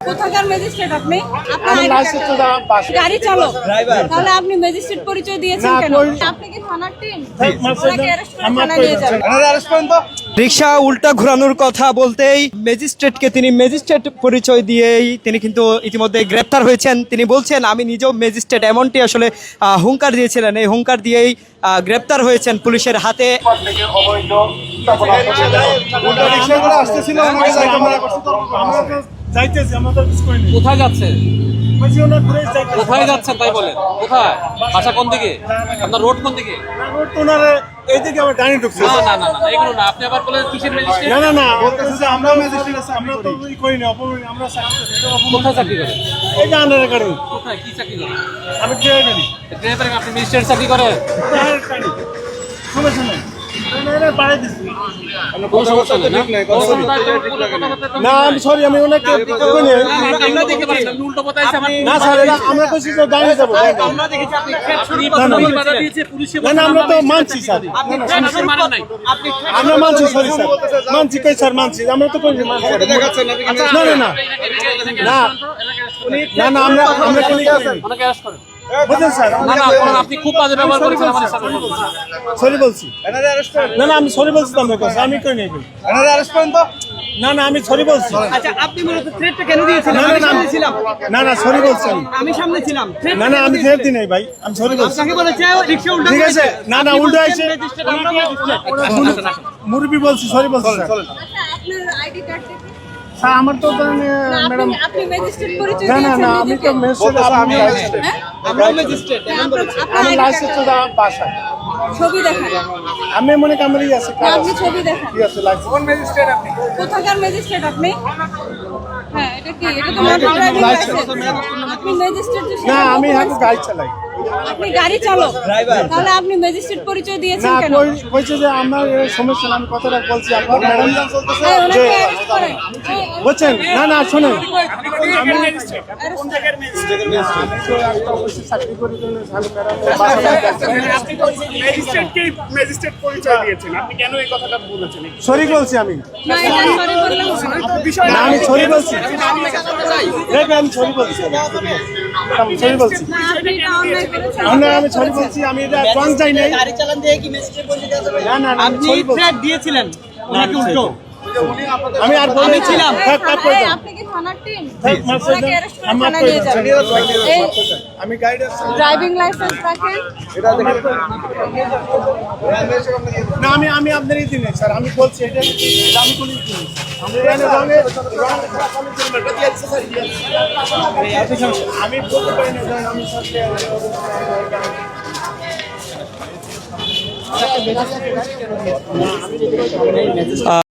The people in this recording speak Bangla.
কোথাকার ম্যাজিস্ট্রেট আপনি? আপনার গাড়ি চালক, তাহলে আপনি ম্যাজিস্ট্রেট পরিচয় দিয়েছেন কেন? আপনি কি থানার টিম? ওনাকে অ্যারেস্ট করে থানায় নিয়ে যাবেন। রিক্সা উল্টা ঘোরানোর কথা বলতেই ম্যাজিস্ট্রেটকে তিনি ম্যাজিস্ট্রেট পরিচয় দিয়েই তিনি কিন্তু ইতিমধ্যে গ্রেপ্তার হয়েছেন। তিনি বলছেন আমি নিজেও ম্যাজিস্ট্রেট, এমনটি আসলে হুঙ্কার দিয়েছিলেন। এই হুঙ্কার দিয়েই গ্রেপ্তার হয়েছেন পুলিশের হাতে। কোথায় যাচ্ছেন? কোথায় যাচ্ছেন তাই বলেন? কোথায়? বাসা কোন দিকে? আপনার রোড কোন দিকে? এইদিকে আমার ডাইনি ঢুকছে। না না না না এগুলো না। আপনি আবার বলেন কিসের ম্যাজিস্ট্রেট? না না না, বলতেছে যে আমরা ম্যাজিস্ট্রেট আছে, আমরা তো ই করি না, অপমান আমরা কোথায় চাকরি করেন? এই যে আন্ডারে গাড়ি কোথায় কি চাকরি করেন? আমি ড্রাইভারি ড্রাইভার। আপনি ম্যাজিস্ট্রেট চাকরি করেন? সমস্যা নেই, বাড়াই দিচ্ছি। কোনো সমস্যা নেই না? না আমি সরি, আমি ওনাকে আমরা দেখতে পারি না, উল্টো কথা আছে আমার। না স্যার, আমরা কইছি যে দাঁড়িয়ে যাবো। আমরা দেখেছি আপনি খেত শুরু না, না, করে বাধা দিয়েছে পুলিশে। না না, আমরা তো মানছি স্যার, আপনি খেত শুরু মানেন নাই। আপনি আমরা মানছি, সরি স্যার, মানছি কই স্যার, মানছি, আমরা তো কই মানছি। না না না না না, আমরা কই ওনাকে অ্যারেস্ট করেন। বুঝলেন স্যার। না না করেন, আপনি খুব বাজে ব্যবহার করেছেন আমাদের সাথে। সরি বলছি। না না, আমি সরি বলছি তো, আমি কই নাই। না না, আমি সরি বলছি। আচ্ছা, আপনি মূলত থ্রেটটা কেন দিয়েছিলেন? না, না, আমি না, সামনে ছিলাম। না না, সরি বলছি আমি। আমি সামনে ছিলাম। threat না না, কেন আমি দিয়েছিলেন? ফেরত দিই নাই ভাই, আমি সরি বলছি। আপনাকে বলেছে রিকশা উল্টো ঠিক আছে, না না, উল্টো আইছে। আসেন, আসেন। মুরব্বি বলছি, সরি বলছি স্যার। আচ্ছা, আপনার আইডি কার্ড থেকে? স্যার আমার তো না, ম্যাডাম, আপনি ম্যাজিস্ট্রেট পরিচয় না না দিয়েছেন না, আমি নিজেকে? তো মেসেজ আমি হ্যাঁ? আমরা ম্যাজিস্ট্রেট হ্যাঁ, আপনার আমি ID লাইসেন্স card তো বাসা ছবি দেখান। আমি মনে কামড়ি আছে না, আপনি ছবি দেখান। ঠিক আছে, লাইসেন্স কোথাকার ম্যাজিস্ট্রেট আপনি? হ্যাঁ, এটা কি? এটা তো মোটর ড্রাইভিং লাইসেন্স। আপনি ম্যাজিস্ট্রেট যে না, সেটা আমি বলছেন। এখন গাড়ি চালাই। আপনি গাড়ি চালক, তাহলে আপনি ম্যাজিস্ট্রেট পরিচয় দিয়েছেন না কেন? কইছে যে আমার সমস্যা না, আমি কথাটা বলছি আপনার ম্যাডাম এই, যে ওনাকে অ্যারেস্ট করেন। বুঝছেন। না না, শুনুন, চাকরি করি ম্যাজিস্ট্রেট পরিচয় দিয়েছেন, আপনি কেন এই কথাটা বলেছেন? সরি বলছি আমি। না, এটা সরি বললাম না। না আমি সরি বলছি, আমি সরি বলছি, আমি সরি বলছি। না, আপনি এটা অন্যায় করেছেন। আমি সরি বলছি, আমি এটা রং চাই নাই। গাড়ি চালান দিয়ে কি ম্যাজিস্ট্রেট পরিচয় দেওয়া যাবে? না না, আপনি সরি বলছি। থ্রেট দিয়েছিলেন ওনাকে উল্টো। আমি আর আমি ছিলাম। এই, আপনি কি থানার টিম? ওনাকে অ্যারেস্ট করে আমার থানায় নিয়ে যাবেন। এই, আমি গাইড ড্রাইভিং লাইসেন্স রাখেন। না, আমি আপনারই দিন স্যার, আমি বলছি এটা আমি কোনো দিন আমি আমি বলতে পারি না স্যার, আমি স্যার